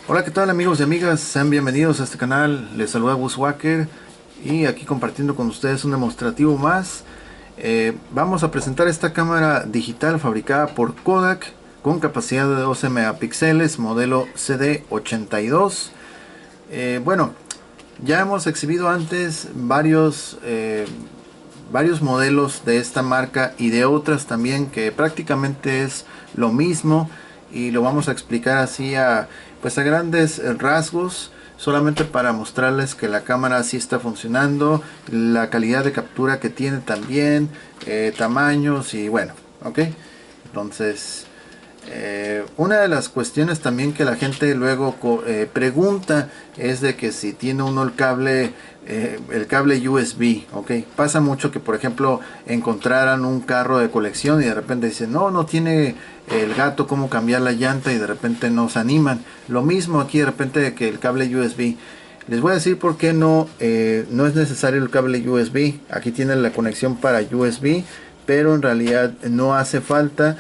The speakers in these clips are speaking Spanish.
Hola, ¿qué tal amigos y amigas? Sean bienvenidos a este canal. Les saluda Bushwhacker y aquí compartiendo con ustedes un demostrativo más. Vamos a presentar esta cámara digital fabricada por Kodak con capacidad de 12 megapíxeles, modelo CD82. Bueno, ya hemos exhibido antes varios modelos de esta marca y de otras también que prácticamente es lo mismo, y lo vamos a explicar así pues a grandes rasgos, solamente para mostrarles que la cámara sí está funcionando, la calidad de captura que tiene también, tamaños y bueno, ok. Entonces, una de las cuestiones también que la gente luego pregunta es de que si tiene uno el cable USB, ¿ok? Pasa mucho que, por ejemplo, encontraran un carro de colección y de repente dicen, no tiene el gato cómo cambiar la llanta, y de repente no se animan. Lo mismo aquí de repente que el cable USB. Les voy a decir por qué no es necesario el cable USB. Aquí tiene la conexión para USB, pero en realidad no hace falta,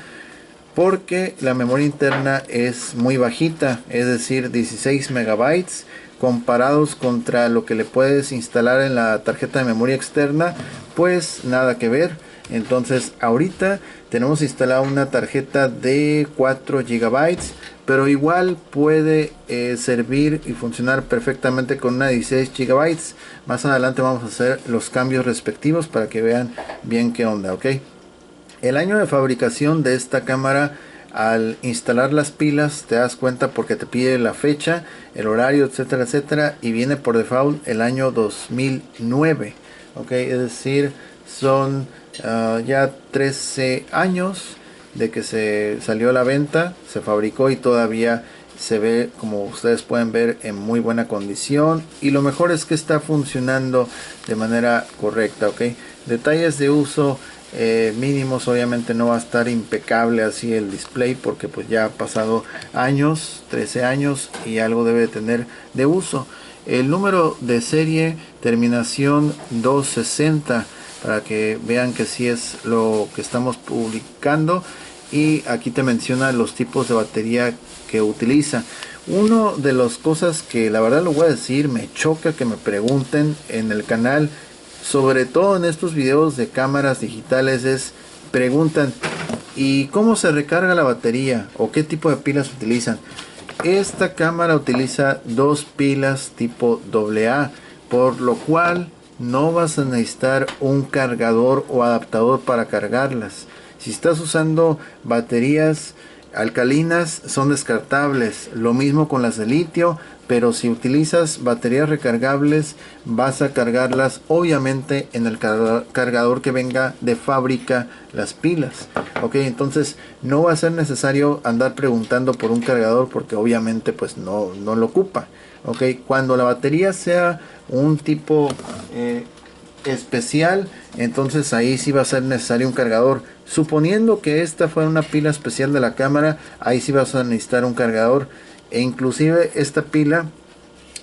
porque la memoria interna es muy bajita, es decir, 16 megabytes, comparados contra lo que le puedes instalar en la tarjeta de memoria externa, pues nada que ver. Entonces ahorita tenemos instalada una tarjeta de 4 gigabytes, pero igual puede servir y funcionar perfectamente con una 16 gigabytes. Más adelante vamos a hacer los cambios respectivos para que vean bien qué onda, ok. El año de fabricación de esta cámara, al instalar las pilas te das cuenta porque te pide la fecha, el horario, etcétera, etcétera, y viene por default el año 2009, ok. Es decir, son ya 13 años de que se salió a la venta, se fabricó y todavía se ve, como ustedes pueden ver, en muy buena condición, y lo mejor es que está funcionando de manera correcta, ok. Detalles de uso mínimos, obviamente no va a estar impecable así el display, porque pues ya ha pasado años, 13 años, y algo debe tener de uso. El número de serie, terminación 260, para que vean que sí es lo que estamos publicando. Y aquí te menciona los tipos de batería que utiliza. Uno de las cosas que la verdad lo voy a decir, me choca que me pregunten en el canal, sobre todo en estos videos de cámaras digitales, preguntan: ¿y cómo se recarga la batería? ¿O qué tipo de pilas utilizan? Esta cámara utiliza dos pilas tipo AA, por lo cual no vas a necesitar un cargador o adaptador para cargarlas. Si estás usando baterías alcalinas, son descartables. Lo mismo con las de litio, pero si utilizas baterías recargables, vas a cargarlas obviamente en el cargador que venga de fábrica, las pilas, ok. Entonces no va a ser necesario andar preguntando por un cargador, porque obviamente pues no lo ocupa, ok. Cuando la batería sea un tipo especial, entonces ahí sí va a ser necesario un cargador. Suponiendo que esta fuera una pila especial de la cámara, ahí sí vas a necesitar un cargador. E inclusive esta pila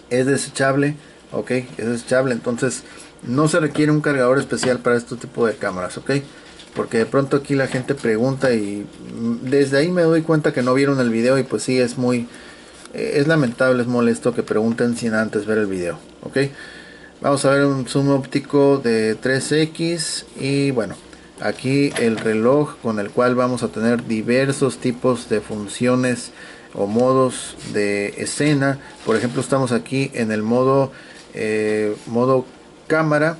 es desechable, ok, es desechable. Entonces no se requiere un cargador especial para este tipo de cámaras, ok. Porque de pronto aquí la gente pregunta, y desde ahí me doy cuenta que no vieron el video, y pues sí, es muy es lamentable, es molesto que pregunten sin antes ver el video, ok. Vamos a ver un zoom óptico de 3x, y bueno, aquí el reloj con el cual vamos a tener diversos tipos de funciones o modos de escena. Por ejemplo, estamos aquí en el modo cámara,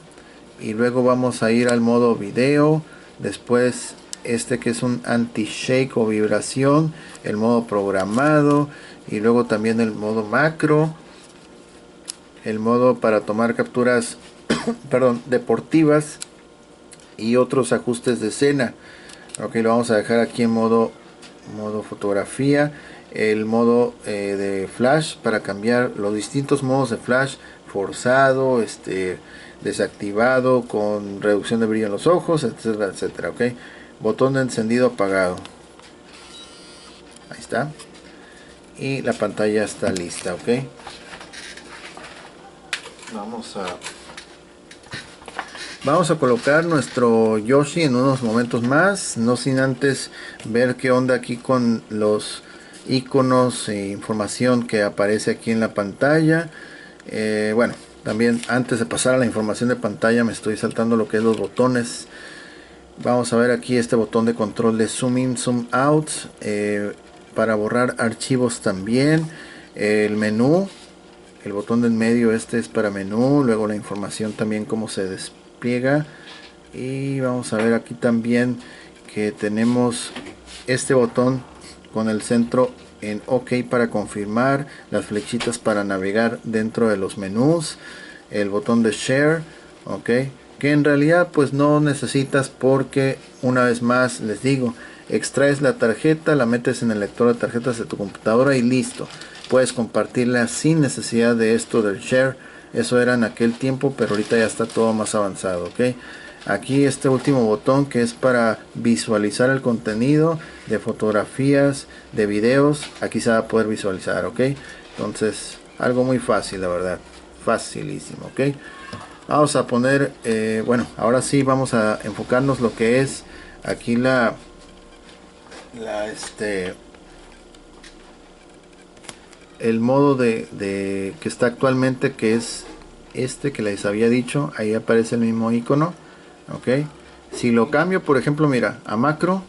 y luego vamos a ir al modo video, después este que es un anti-shake o vibración, el modo programado, y luego también el modo macro, el modo para tomar capturas perdón, deportivas, y otros ajustes de escena. Ok, lo vamos a dejar aquí en modo fotografía. El modo de flash, para cambiar los distintos modos de flash: forzado, desactivado, con reducción de brillo en los ojos, etcétera, etcétera, ok. Botón de encendido apagado, ahí está, y la pantalla está lista, ok. Vamos a colocar nuestro Yoshi en unos momentos más, no sin antes ver qué onda aquí con los iconos e información que aparece aquí en la pantalla. Bueno, también antes de pasar a la información de pantalla me estoy saltando lo que es los botones. Vamos a ver aquí este botón de control de zoom in, zoom out, para borrar archivos también. El menú, el botón del medio, este es para menú. Luego la información también cómo se despliega. Y vamos a ver aquí también que tenemos este botón con el centro en OK para confirmar, las flechitas para navegar dentro de los menús, el botón de share, OK, que en realidad pues no necesitas, porque una vez más les digo, extraes la tarjeta, la metes en el lector de tarjetas de tu computadora y listo, puedes compartirla sin necesidad de esto del share. Eso era en aquel tiempo, pero ahorita ya está todo más avanzado, ¿ok? Aquí este último botón que es para visualizar el contenido de fotografías, de videos, aquí se va a poder visualizar, ¿ok? Entonces, algo muy fácil, la verdad, facilísimo, ¿ok? Vamos a poner, bueno, ahora sí vamos a enfocarnos lo que es aquí el modo de que está actualmente, que es este que les había dicho. Ahí aparece el mismo icono, ok. Si lo cambio, por ejemplo, mira, a macro,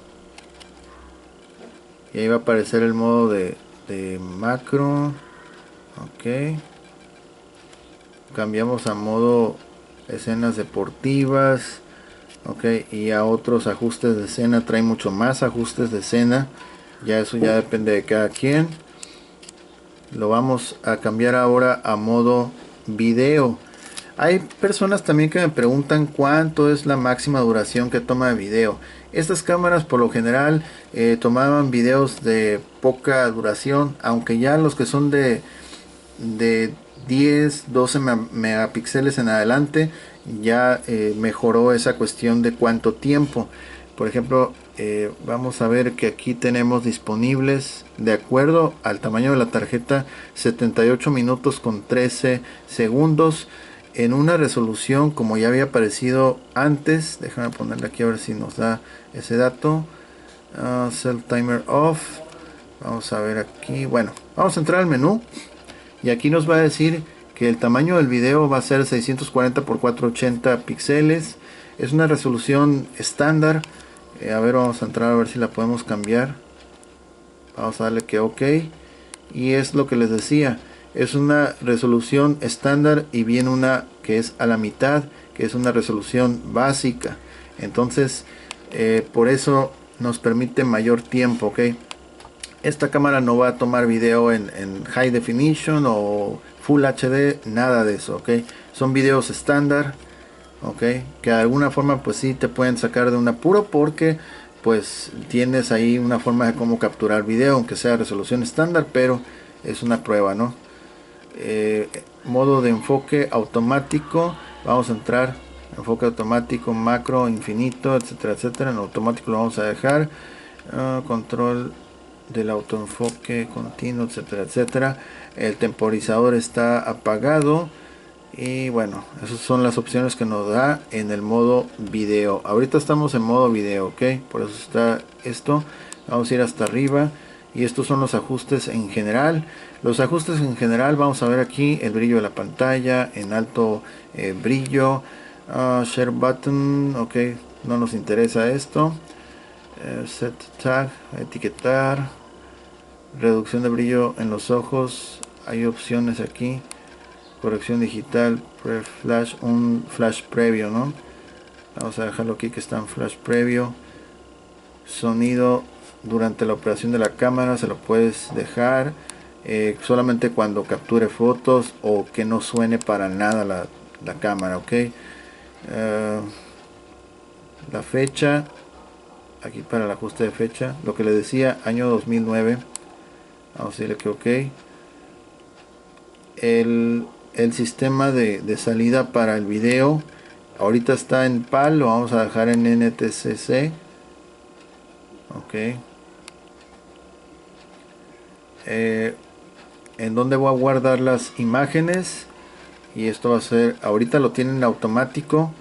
y ahí va a aparecer el modo de macro, ok. Cambiamos a modo escenas deportivas, ok, y a otros ajustes de escena. Trae mucho más ajustes de escena, ya eso ya depende de cada quien. Lo vamos a cambiar ahora a modo video. Hay personas también que me preguntan cuánto es la máxima duración que toma de video. Estas cámaras por lo general tomaban videos de poca duración, aunque ya los que son de 10, 12 megapíxeles en adelante ya mejoró esa cuestión de cuánto tiempo. Por ejemplo, vamos a ver que aquí tenemos disponibles, de acuerdo al tamaño de la tarjeta, 78 minutos con 13 segundos en una resolución como ya había aparecido antes. Déjame ponerle aquí a ver si nos da ese dato. Set timer off. Vamos a ver aquí. Bueno, vamos a entrar al menú y aquí nos va a decir que el tamaño del video va a ser 640 x 480 píxeles. Es una resolución estándar. A ver, vamos a entrar a ver si la podemos cambiar. Vamos a darle que OK. Y es lo que les decía, es una resolución estándar y viene una que es a la mitad, que es una resolución básica. Entonces por eso nos permite mayor tiempo, ¿ok? Esta cámara no va a tomar video en High Definition o Full HD, nada de eso, ¿ok? Son videos estándar, ¿ok? Que de alguna forma pues sí te pueden sacar de un apuro, porque pues tienes ahí una forma de cómo capturar video, aunque sea resolución estándar, pero es una prueba, ¿no? Modo de enfoque automático, vamos a entrar enfoque automático, macro, infinito, etcétera, etcétera. En automático lo vamos a dejar. Control del autoenfoque continuo, etcétera, etcétera. El temporizador está apagado. Y bueno, esas son las opciones que nos da en el modo video. Ahorita estamos en modo video, ok, por eso está esto. Vamos a ir hasta arriba y estos son los ajustes en general. Los ajustes en general, vamos a ver aquí el brillo de la pantalla en alto brillo. Share button, ok, no nos interesa esto. Set tag, etiquetar, reducción de brillo en los ojos. Hay opciones aquí. Corrección digital, flash, un flash previo, ¿no? Vamos a dejarlo aquí que está en flash previo. Sonido durante la operación de la cámara se lo puedes dejar solamente cuando capture fotos o que no suene para nada la cámara, ok. La fecha aquí para el ajuste de fecha, lo que le decía, año 2009. Vamos a decirle que ok. El sistema de salida para el video ahorita está en PAL, lo vamos a dejar en NTSC, ok. En donde voy a guardar las imágenes, y esto va a ser, ahorita lo tienen en automático,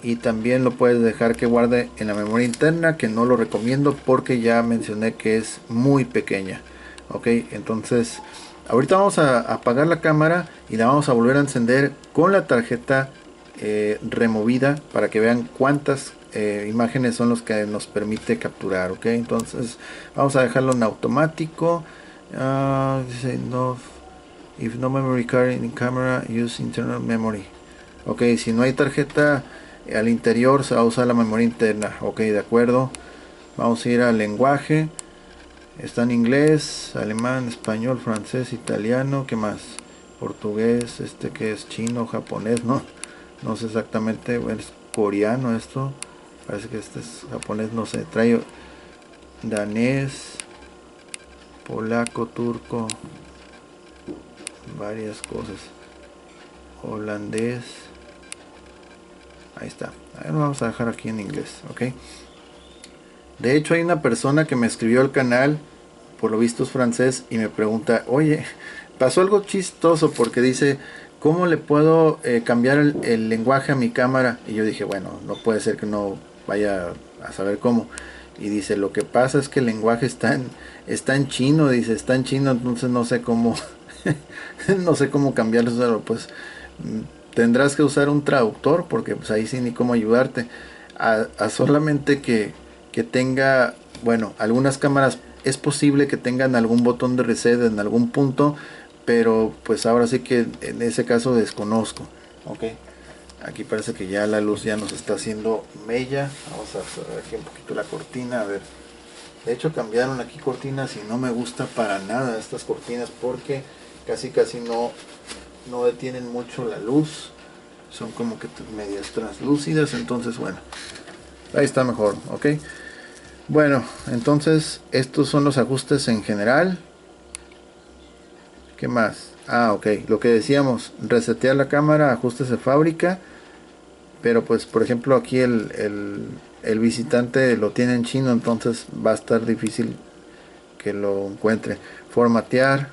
y también lo puedes dejar que guarde en la memoria interna, que no lo recomiendo porque ya mencioné que es muy pequeña, Ok, entonces ahorita vamos a apagar la cámara y la vamos a volver a encender con la tarjeta removida para que vean cuántas imágenes son los que nos permite capturar. Ok, entonces vamos a dejarlo en automático. Dice no, if no memory card in camera, use internal memory. Ok, si no hay tarjeta al interior, se va a usar la memoria interna. Ok, de acuerdo. Vamos a ir al lenguaje. Está en inglés, alemán, español, francés, italiano, ¿qué más? Portugués, este que es chino, japonés, no sé exactamente, bueno, es coreano esto, parece que este es japonés, no sé, trae danés, polaco, turco, varias cosas, holandés, ahí está, ahí lo vamos a dejar aquí en inglés, ok. De hecho hay una persona que me escribió al canal, por lo visto es francés, y me pregunta, oye, pasó algo chistoso porque dice, ¿cómo le puedo cambiar el lenguaje a mi cámara? Y yo dije, bueno, no puede ser que no vaya a saber cómo. Y dice, lo que pasa es que el lenguaje está en chino, dice, está en chino, entonces no sé cómo, no sé cómo cambiarlo, pues tendrás que usar un traductor porque pues ahí sí ni cómo ayudarte. A solamente que tenga, bueno, algunas cámaras es posible que tengan algún botón de reset en algún punto, pero pues ahora sí que en ese caso desconozco. Ok, aquí parece que ya la luz ya nos está haciendo mella. Vamos a cerrar aquí un poquito la cortina, a ver. De hecho cambiaron aquí cortinas y no me gusta para nada estas cortinas porque casi no detienen mucho la luz. Son como que medias translúcidas, entonces bueno, ahí está mejor, ok. Bueno, entonces estos son los ajustes en general. ¿Qué más? Ah, ok, lo que decíamos, resetear la cámara, ajustes de fábrica. Pero pues por ejemplo aquí el visitante lo tiene en chino, entonces va a estar difícil que lo encuentre. Formatear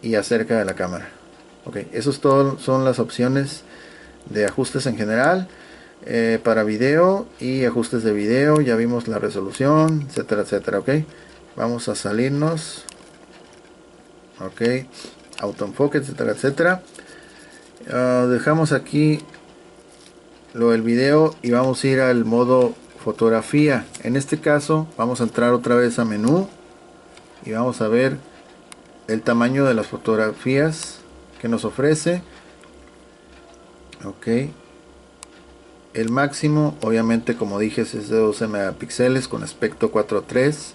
y acerca de la cámara. Ok, eso es todo, son las opciones de ajustes en general. Para video y ajustes de video, ya vimos la resolución, etcétera, etcétera. Ok, vamos a salirnos. Ok, autoenfoque, etcétera, etcétera. Dejamos aquí lo del video y vamos a ir al modo fotografía. En este caso vamos a entrar otra vez a menú y vamos a ver el tamaño de las fotografías que nos ofrece. Ok, el máximo obviamente como dije es de 12 megapíxeles con aspecto 4:3,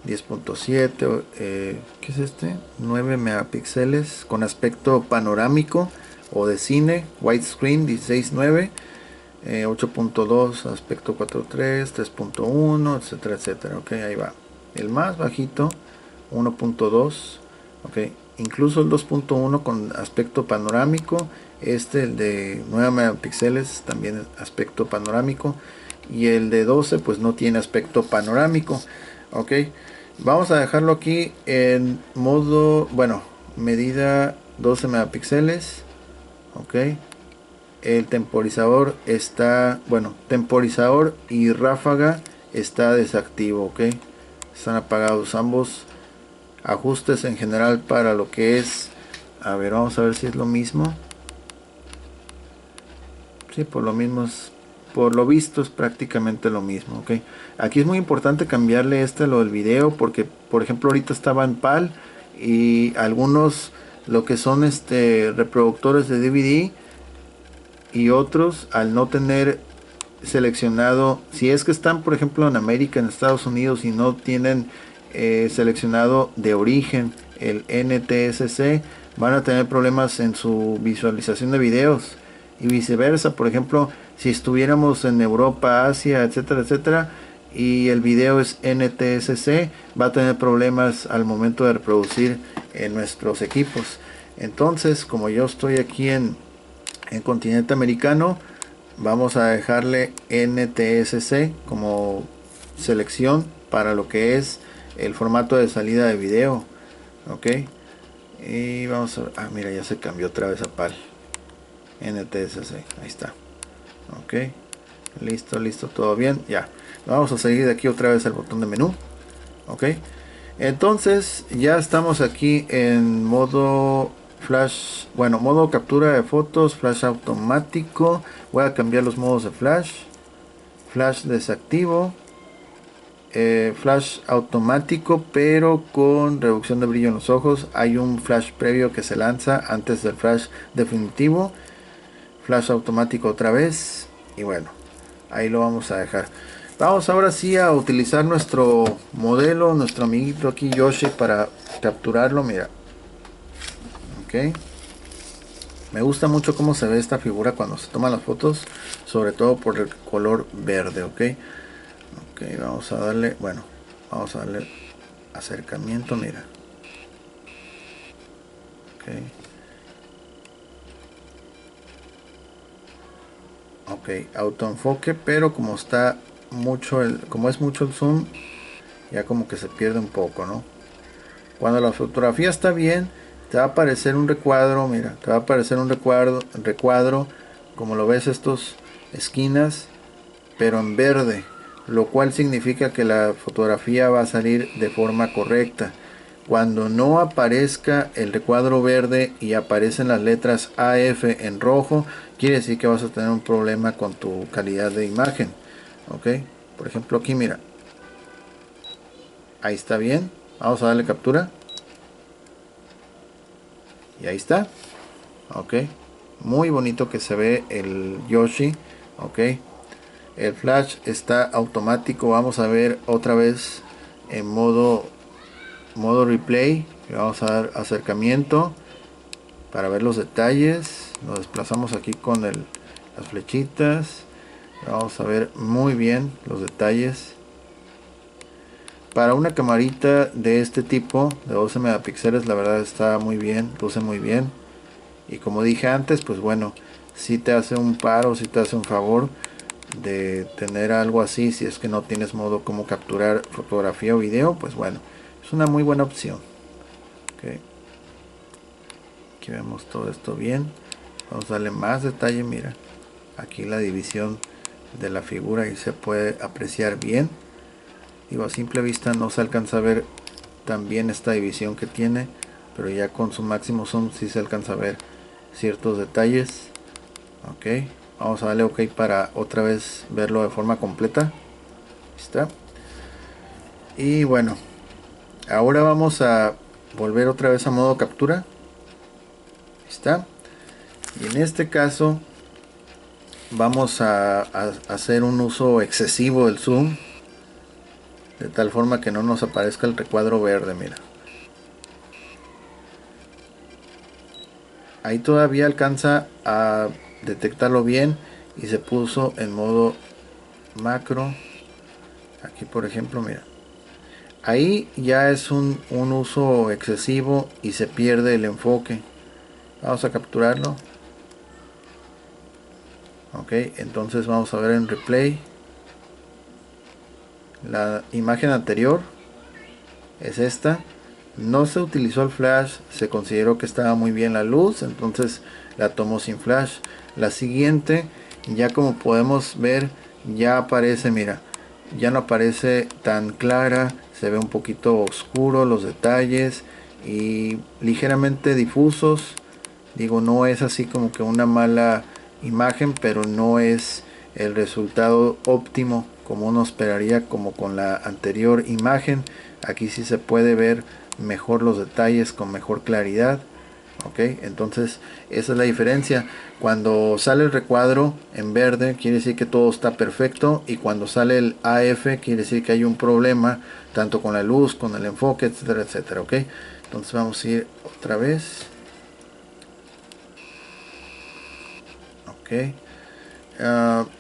10.7, ¿qué es este? 9 megapíxeles con aspecto panorámico o de cine, widescreen 16:9, 8.2 aspecto 4:3, 3.1, etcétera, etcétera. Ok, ahí va. El más bajito 1.2. Ok, incluso el 2.1 con aspecto panorámico. Este, el de 9 megapíxeles, también aspecto panorámico. Y el de 12 pues no tiene aspecto panorámico. Ok, vamos a dejarlo aquí en modo, bueno, medida 12 megapíxeles. Ok, el temporizador está, bueno, temporizador y ráfaga está desactivo. Ok, están apagados ambos. Ajustes en general para lo que es, a ver, vamos a ver si es lo mismo. Sí, por lo mismo es, por lo visto es prácticamente lo mismo. Ok, aquí es muy importante cambiarle lo del video porque por ejemplo ahorita estaba en PAL y algunos lo que son reproductores de DVD y otros al no tener seleccionado, si es que están por ejemplo en América, en Estados Unidos y no tienen seleccionado de origen el NTSC, van a tener problemas en su visualización de videos y viceversa. Por ejemplo, si estuviéramos en Europa, Asia, etcétera, etcétera, y el video es NTSC, va a tener problemas al momento de reproducir en nuestros equipos. Entonces, como yo estoy aquí en continente americano, vamos a dejarle NTSC como selección para lo que es el formato de salida de video. Ok, y vamos a ver, mira, ya se cambió otra vez a PAL. NTSC, ahí está. Ok, listo, todo bien, ya. Vamos a seguir de aquí otra vez al botón de menú. Ok, Entonces ya estamos aquí en modo flash, bueno, modo captura de fotos, flash automático. Voy a cambiar los modos de flash. Flash desactivo. Flash automático, pero con reducción de brillo en los ojos. Hay un flash previo que se lanza antes del flash definitivo. Flash automático otra vez. Y bueno, ahí lo vamos a dejar. Vamos ahora sí a utilizar nuestro modelo, nuestro amiguito aquí Yoshi, para capturarlo. Mira, ok. Me gusta mucho cómo se ve esta figura cuando se toman las fotos, sobre todo por el color verde, ok. Ok, vamos a darle, bueno, vamos a darle acercamiento, mira. Ok, autoenfoque, pero como está mucho como es mucho el zoom, ya como que se pierde un poco, ¿no? Cuando la fotografía está bien, te va a aparecer un recuadro, mira, te va a aparecer un recuadro, como lo ves, estos esquinas, pero en verde, lo cual significa que la fotografía va a salir de forma correcta. Cuando no aparezca el recuadro verde y aparecen las letras AF en rojo, quiere decir que vas a tener un problema con tu calidad de imagen. Ok, por ejemplo aquí mira, ahí está bien. Vamos a darle captura y ahí está. Ok, muy bonito que se ve el Yoshi. Ok, el flash está automático. Vamos a ver otra vez en modo replay. Le vamos a dar acercamiento para ver los detalles. Nos desplazamos aquí con las flechitas. Vamos a ver muy bien los detalles. Para una camarita de este tipo de 12 megapíxeles, la verdad está muy bien, luce muy bien. Y como dije antes, pues bueno, si te hace un paro, si te hace un favor de tener algo así. Si es que no tienes modo como capturar fotografía o video, pues bueno, es una muy buena opción. Okay. Aquí vemos todo esto bien. Vamos a darle más detalle. Mira, aquí la división de la figura y se puede apreciar bien. Digo, a simple vista no se alcanza a ver tan bien esta división que tiene, pero ya con su máximo zoom sí se alcanza a ver ciertos detalles. Ok, vamos a darle ok para otra vez verlo de forma completa. Ahí está. Y bueno, ahora vamos a volver otra vez a modo captura. Ahí está. Y en este caso vamos a hacer un uso excesivo del zoom, de tal forma que no nos aparezca el recuadro verde. Mira, ahí todavía alcanza a detectarlo bien y se puso en modo macro. Aquí por ejemplo, mira, ahí ya es un uso excesivo y se pierde el enfoque. Vamos a capturarlo. Ok, entonces vamos a ver en replay. La imagen anterior es esta. No se utilizó el flash, se consideró que estaba muy bien la luz, entonces la tomó sin flash. La siguiente, ya como podemos ver, ya aparece, mira, ya no aparece tan clara, se ve un poquito oscuro los detalles y ligeramente difusos. Digo, no es así como que una mala imagen, pero no es el resultado óptimo como uno esperaría, como con la anterior imagen. Aquí sí se puede ver mejor los detalles con mejor claridad. Ok, entonces esa es la diferencia. Cuando sale el recuadro en verde quiere decir que todo está perfecto, y cuando sale el AF quiere decir que hay un problema tanto con la luz, con el enfoque, etcétera, etcétera. Ok, entonces vamos a ir otra vez. Ok,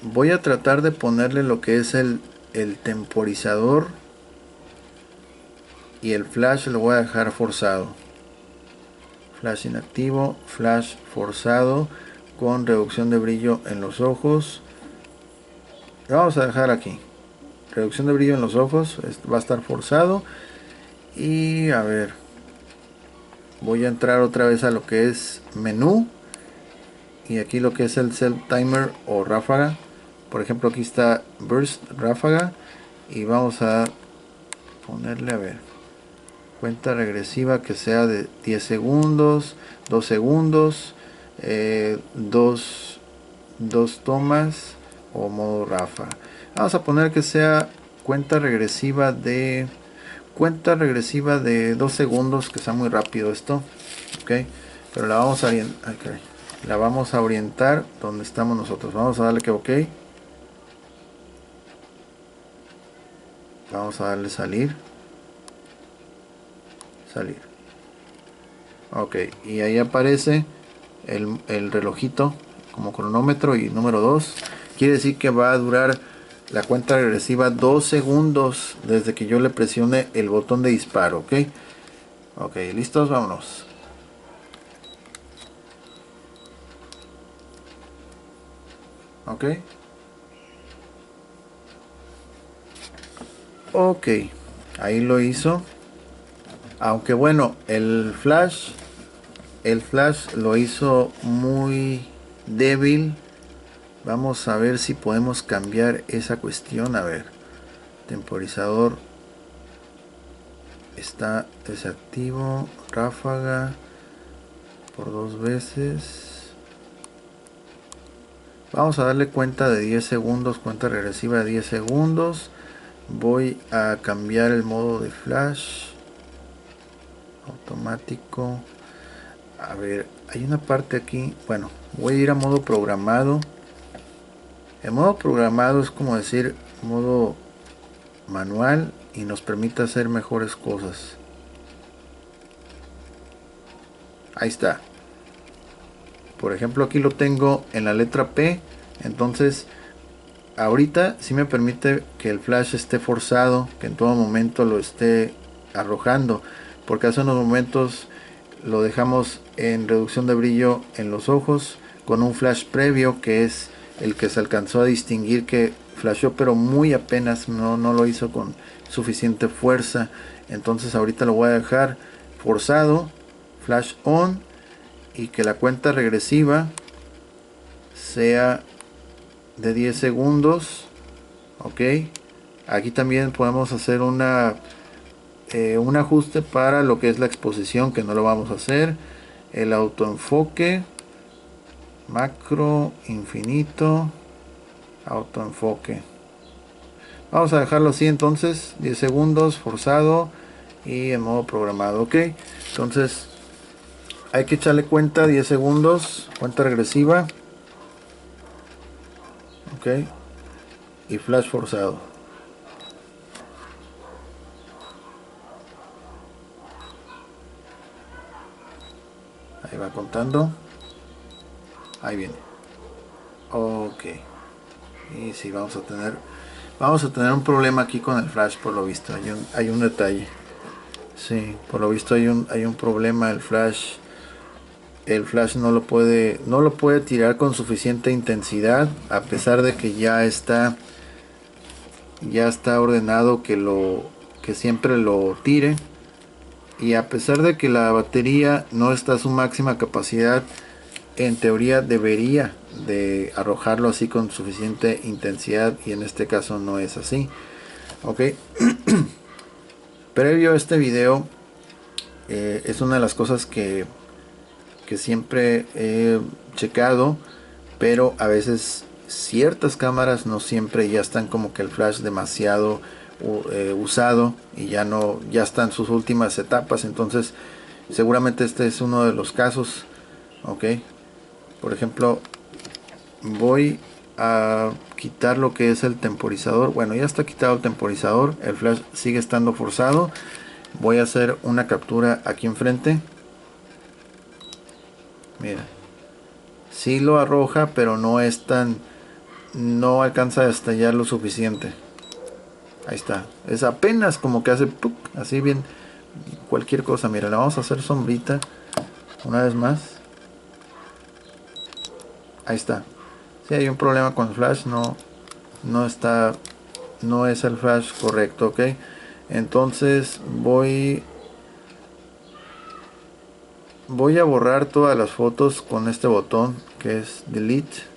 voy a tratar de ponerle lo que es el temporizador, y el flash lo voy a dejar forzado. Flash inactivo, flash forzado con reducción de brillo en los ojos. Lo vamos a dejar aquí. Reducción de brillo en los ojos, va a estar forzado. Y a ver, voy a entrar otra vez a lo que es menú, y aquí lo que es el self timer o ráfaga. Por ejemplo, aquí está burst ráfaga, y vamos a ponerle, a ver, Cuenta regresiva que sea de 10 segundos, 2 segundos, dos tomas o modo ráfaga. Vamos a poner que sea cuenta regresiva de 2 segundos, que sea muy rápido esto. Ok, pero la vamos a orientar donde estamos nosotros. Vamos a darle que ok. Vamos a darle salir. Ok, y ahí aparece el relojito como cronómetro y número 2. Quiere decir que va a durar la cuenta regresiva 2 segundos desde que yo le presione el botón de disparo. Ok, ok, listos, vámonos. Ok, ok, ahí lo hizo. Aunque bueno, el flash lo hizo muy débil. Vamos a ver si podemos cambiar esa cuestión. A ver, temporizador está desactivo, ráfaga por 2 veces. Vamos a darle cuenta de 10 segundos, cuenta regresiva de 10 segundos. Voy a cambiar el modo de flash automático. A ver, hay una parte aquí. Bueno, voy a ir a modo programado. El modo programado es como decir modo manual y nos permite hacer mejores cosas. Ahí está. Por ejemplo, aquí lo tengo en la letra P. Entonces ahorita sí me permite que el flash esté forzado, que en todo momento lo esté arrojando, porque hace unos momentos lo dejamos en reducción de brillo en los ojos con un flash previo, que es el que se alcanzó a distinguir que flasheó, pero muy apenas, no lo hizo con suficiente fuerza. Entonces ahorita lo voy a dejar forzado, flash on, y que la cuenta regresiva sea de 10 segundos. Ok, aquí también podemos hacer un ajuste para lo que es la exposición, que no lo vamos a hacer. El autoenfoque, macro, infinito, autoenfoque. Vamos a dejarlo así entonces, 10 segundos, forzado y en modo programado. Ok, entonces hay que echarle cuenta, 10 segundos, cuenta regresiva. Ok, y flash forzado. Ahí va contando. Ahí viene. Ok. Y sí, vamos a tener un problema aquí con el flash, por lo visto. Hay un detalle. Sí, por lo visto hay un problema. El flash no lo puede tirar con suficiente intensidad, a pesar de que ya está ordenado que siempre lo tire. Y a pesar de que la batería no está a su máxima capacidad, en teoría debería de arrojarlo así con suficiente intensidad, y en este caso no es así. Ok, previo a este video, es una de las cosas que siempre he checado, pero a veces ciertas cámaras no siempre ya están como que el flash demasiado usado y ya están sus últimas etapas. Entonces seguramente este es uno de los casos. Ok, por ejemplo, voy a quitar lo que es el temporizador. Bueno, ya está quitado el temporizador, el flash sigue estando forzado. Voy a hacer una captura aquí enfrente. Mira, sí lo arroja, pero no alcanza a estallar lo suficiente. Ahí está, es apenas como que hace ¡pup! Así bien cualquier cosa. Mira, le vamos a hacer sombrita una vez más. Ahí está. Si hay un problema con el flash, no está, no es el flash correcto. Ok, entonces voy a borrar todas las fotos con este botón que es delete.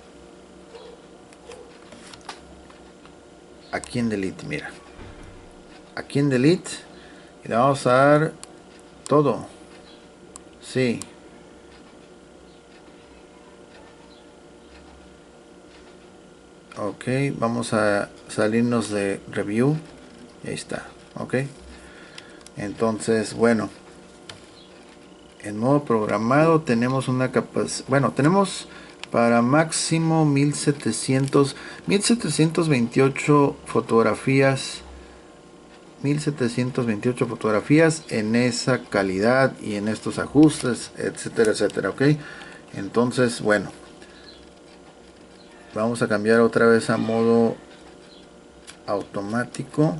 Aquí en delete, mira, aquí en delete, y le vamos a dar todo. Sí. Ok, vamos a salirnos de review. Y ahí está. Ok. Entonces, bueno. En modo programado tenemos una capacidad. Bueno, tenemos para máximo 1728 fotografías. 1728 fotografías en esa calidad y en estos ajustes, etcétera, etcétera. Ok. Entonces, bueno. Vamos a cambiar otra vez a modo automático.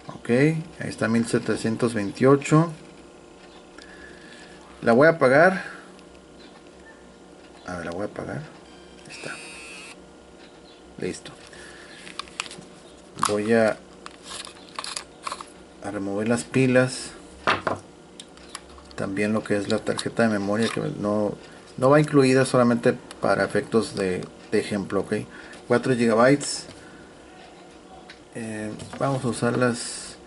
Ok, ahí está 1728. La voy a apagar. A ver, la voy a apagar. Ahí está. Listo. Voy a remover las pilas. También lo que es la tarjeta de memoria, que no va incluida, solamente para efectos de ejemplo. Ok, 4 gigabytes. Vamos a usar las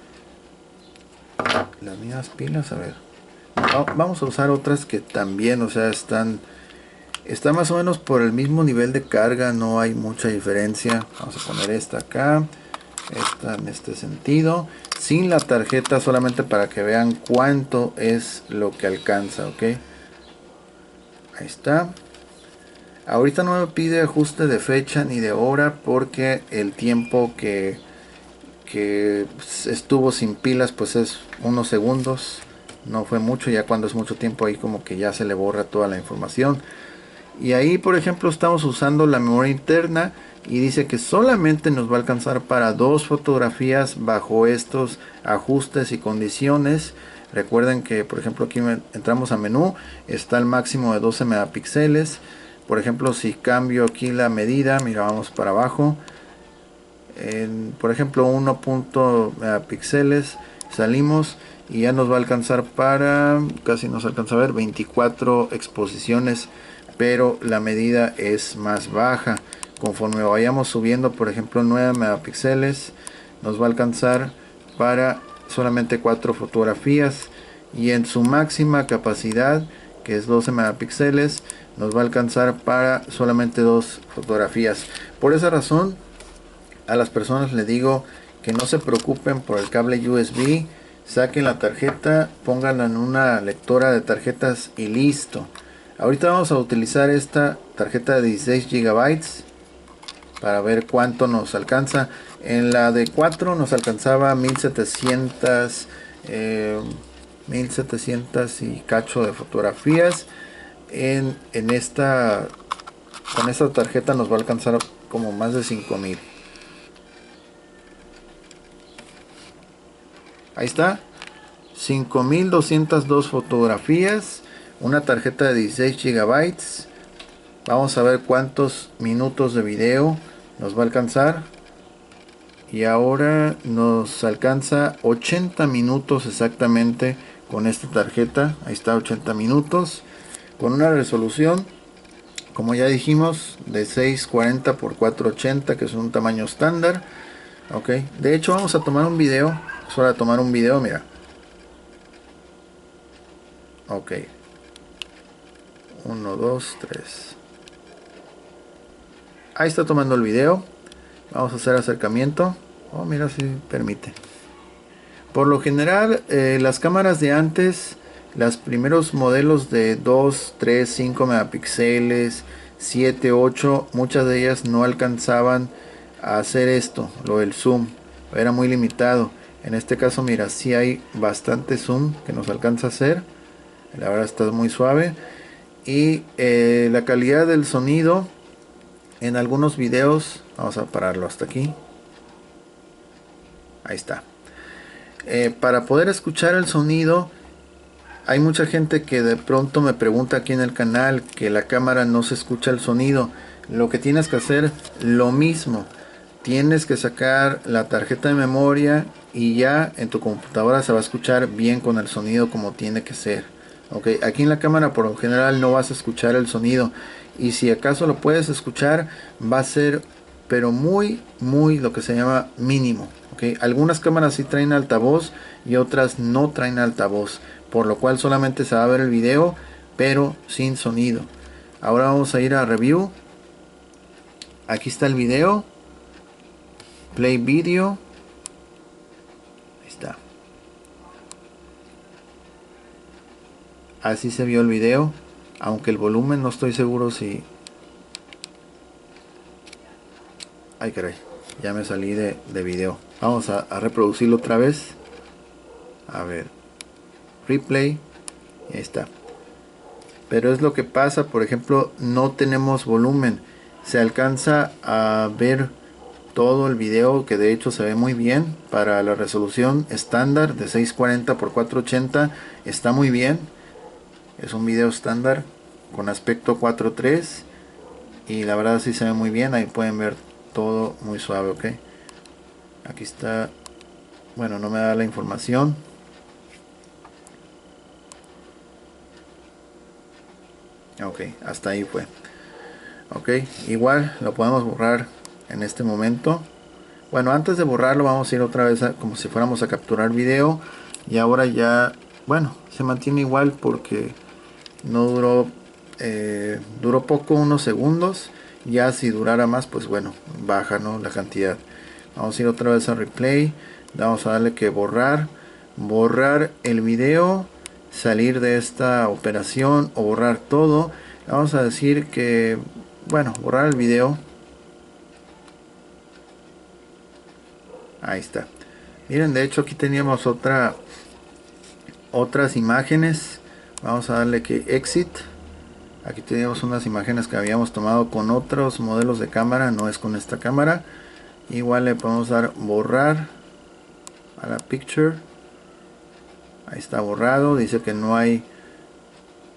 mismas pilas. A ver, vamos a usar otras que también, o sea, están más o menos por el mismo nivel de carga, no hay mucha diferencia. Vamos a poner esta acá, esta en este sentido, sin la tarjeta, solamente para que vean cuánto es lo que alcanza. Ok, ahí está. Ahorita no me pide ajuste de fecha ni de hora, porque el tiempo que estuvo sin pilas pues es unos segundos, no fue mucho. Ya cuando es mucho tiempo, ahí como que ya se le borra toda la información. Y ahí, por ejemplo, estamos usando la memoria interna y dice que solamente nos va a alcanzar para 2 fotografías bajo estos ajustes y condiciones. Recuerden que, por ejemplo, aquí entramos a menú, está el máximo de 12 megapíxeles. Por ejemplo, si cambio aquí la medida, mira, vamos para abajo, por ejemplo 1 megapíxeles, salimos y ya nos va a alcanzar para, casi nos alcanza a ver, 24 exposiciones, pero la medida es más baja. Conforme vayamos subiendo, por ejemplo 9 megapíxeles, nos va a alcanzar para solamente 4 fotografías, y en su máxima capacidad, que es 12 megapíxeles, nos va a alcanzar para solamente 2 fotografías. Por esa razón, a las personas les digo que no se preocupen por el cable USB. Saquen la tarjeta, pónganla en una lectora de tarjetas y listo. Ahorita vamos a utilizar esta tarjeta de 16 GB para ver cuánto nos alcanza. En la de 4 nos alcanzaba 1700 y cacho de fotografías. En esta, con esta tarjeta nos va a alcanzar como más de 5000. Ahí está, 5202 fotografías, una tarjeta de 16 GB. Vamos a ver cuántos minutos de video nos va a alcanzar. Y ahora nos alcanza 80 minutos exactamente con esta tarjeta. Ahí está, 80 minutos. Con una resolución, como ya dijimos, de 640 x 480, que es un tamaño estándar. Ok, de hecho vamos a tomar un video. Es hora de tomar un video, mira. Ok, 1, 2, 3. Ahí está tomando el video. Vamos a hacer acercamiento. Oh, mira si permite. Por lo general, las cámaras de antes, los primeros modelos de 2, 3, 5 megapíxeles, 7, 8, muchas de ellas no alcanzaban a hacer esto, lo del zoom. Era muy limitado. En este caso, mira, sí hay bastante zoom que nos alcanza a hacer. La verdad está muy suave. Y la calidad del sonido en algunos videos, vamos a pararlo hasta aquí. Ahí está. Para poder escuchar el sonido, hay mucha gente que de pronto me pregunta aquí en el canal que la cámara no se escucha el sonido. Lo que tienes que hacer, lo mismo. Tienes que sacar la tarjeta de memoria y ya en tu computadora se va a escuchar bien con el sonido como tiene que ser. Ok, aquí en la cámara por lo general no vas a escuchar el sonido, y si acaso lo puedes escuchar, va a ser pero muy lo que se llama mínimo. Algunas cámaras sí traen altavoz y otras no traen altavoz, por lo cual solamente se va a ver el video pero sin sonido. Ahora vamos a ir a review. Aquí está el video, play video. Ahí está. Así se vio el video, aunque el volumen no estoy seguro si... Ay, caray, ya me salí de video. Vamos a reproducirlo otra vez. A ver, replay. Ahí está. Pero es lo que pasa, por ejemplo, no tenemos volumen. Se alcanza a ver todo el video, que de hecho se ve muy bien para la resolución estándar de 640 x 480. Está muy bien. Es un video estándar con aspecto 4:3 y la verdad sí se ve muy bien. Ahí pueden ver todo muy suave. Ok, aquí está. Bueno, no me da la información. Ok, hasta ahí fue. Ok, igual lo podemos borrar en este momento. Bueno, antes de borrarlo vamos a ir otra vez como si fuéramos a capturar video. Y ahora ya, bueno, se mantiene igual porque no duró, duró poco, unos segundos. Ya si durara más, pues bueno, baja, ¿no?, la cantidad. Vamos a ir otra vez a replay. Vamos a darle que borrar el video, salir de esta operación o borrar todo. Vamos a decir que, bueno, borrar el video. Ahí está. Miren, de hecho aquí teníamos otras imágenes. Vamos a darle que exit. Aquí teníamos unas imágenes que habíamos tomado con otros modelos de cámara, no es con esta cámara. Igual le podemos dar borrar a la picture. Ahí está borrado, dice que no hay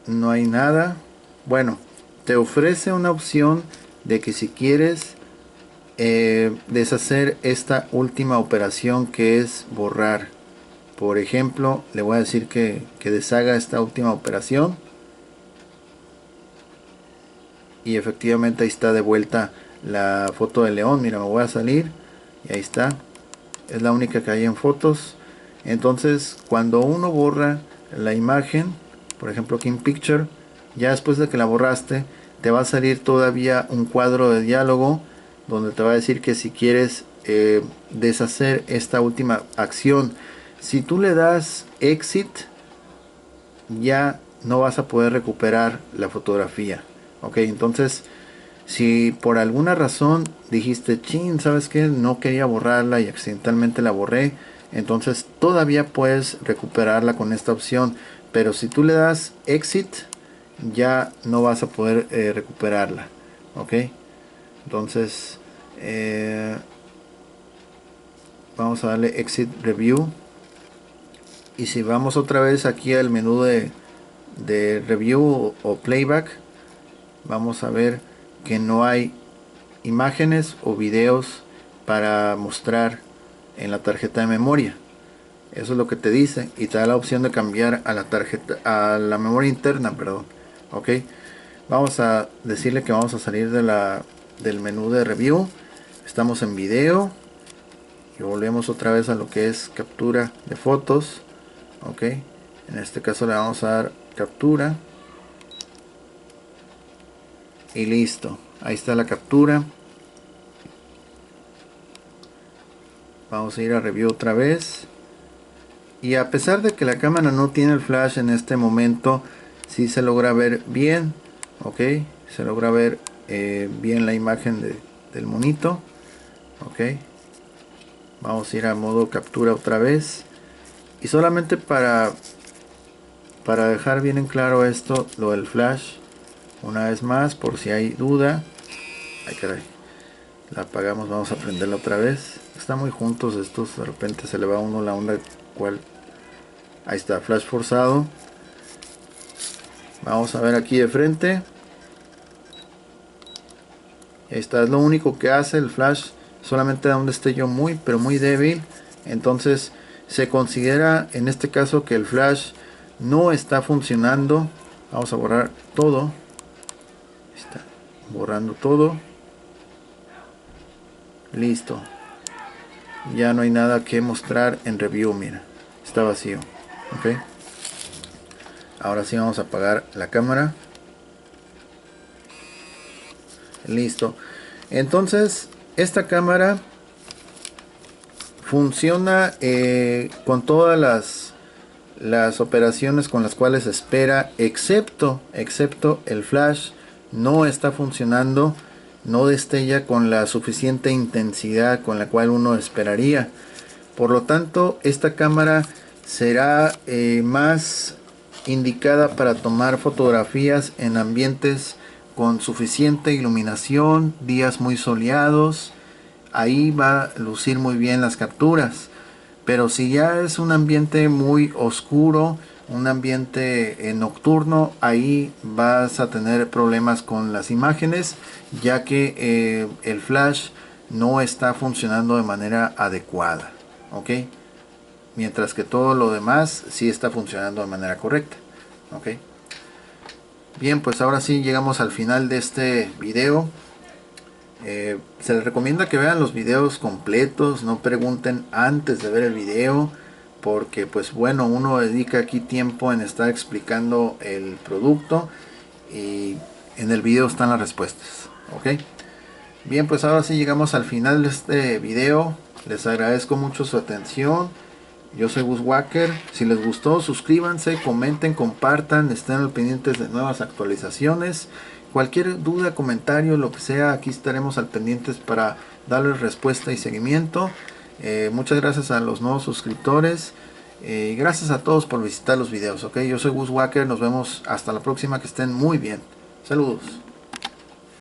nada. Bueno, te ofrece una opción de que si quieres deshacer esta última operación, que es borrar. Por ejemplo, le voy a decir que deshaga esta última operación. Y efectivamente ahí está de vuelta la foto del león. Mira, me voy a salir y ahí está. Es la única que hay en fotos. Entonces, cuando uno borra la imagen, por ejemplo aquí en Picture, ya después de que la borraste, te va a salir todavía un cuadro de diálogo donde te va a decir que si quieres deshacer esta última acción. Si tú le das exit, ya no vas a poder recuperar la fotografía. Ok, entonces si por alguna razón dijiste, chin, ¿sabes qué? No quería borrarla y accidentalmente la borré, entonces todavía puedes recuperarla con esta opción. Pero si tú le das exit, ya no vas a poder recuperarla. Ok, entonces vamos a darle exit review. Y si vamos otra vez aquí al menú de review o playback, vamos a ver que no hay imágenes o videos para mostrar en la tarjeta de memoria. Eso es lo que te dice, y te da la opción de cambiar a la tarjeta, a la memoria interna, perdón. Ok, vamos a decirle que vamos a salir del menú de review. Estamos en video y volvemos otra vez a lo que es captura de fotos. Ok, en este caso le vamos a dar captura y listo. Ahí está la captura. Vamos a ir a review otra vez. Y a pesar de que la cámara no tiene el flash en este momento, sí se logra ver bien. Ok, se logra ver bien la imagen del monito. Ok, vamos a ir a modo captura otra vez. Y solamente para dejar bien en claro esto, lo del flash, una vez más, por si hay duda. Ay, caray, la apagamos, vamos a prenderla otra vez. Están muy juntos estos, de repente se le va a uno la onda. ¿Cuál? Ahí está, flash forzado. Vamos a ver aquí de frente. Ahí está, es lo único que hace el flash, solamente da un destello muy pero muy débil. Entonces se considera en este caso que el flash no está funcionando. Vamos a borrar todo. Ahí está, borrando todo. Listo. ya no hay nada que mostrar en review. Mira, está vacío. Ok, ahora sí vamos a apagar la cámara. Listo. Entonces esta cámara funciona con todas las operaciones con las cuales se espera, excepto el flash no está funcionando, no destella con la suficiente intensidad con la cual uno esperaría. Por lo tanto, esta cámara será más indicada para tomar fotografías en ambientes con suficiente iluminación, días muy soleados. Ahí va a lucir muy bien las capturas. Pero si ya es un ambiente muy oscuro, un ambiente nocturno, ahí vas a tener problemas con las imágenes, ya que el flash no está funcionando de manera adecuada. ¿Ok? Mientras que todo lo demás sí está funcionando de manera correcta. ¿Ok? Bien, pues ahora sí llegamos al final de este video. Se les recomienda que vean los videos completos, no pregunten antes de ver el video, porque pues bueno, uno dedica aquí tiempo en estar explicando el producto y en el video están las respuestas. Ok, bien, pues ahora sí llegamos al final de este video. Les agradezco mucho su atención. Yo soy Gus Walker. Si les gustó, suscríbanse, comenten, compartan, estén al pendientes de nuevas actualizaciones. Cualquier duda, comentario, lo que sea, aquí estaremos al pendientes para darles respuesta y seguimiento. Muchas gracias a los nuevos suscriptores. Y gracias a todos por visitar los videos. Ok, yo soy Gus Walker. Nos vemos hasta la próxima. Que estén muy bien. Saludos.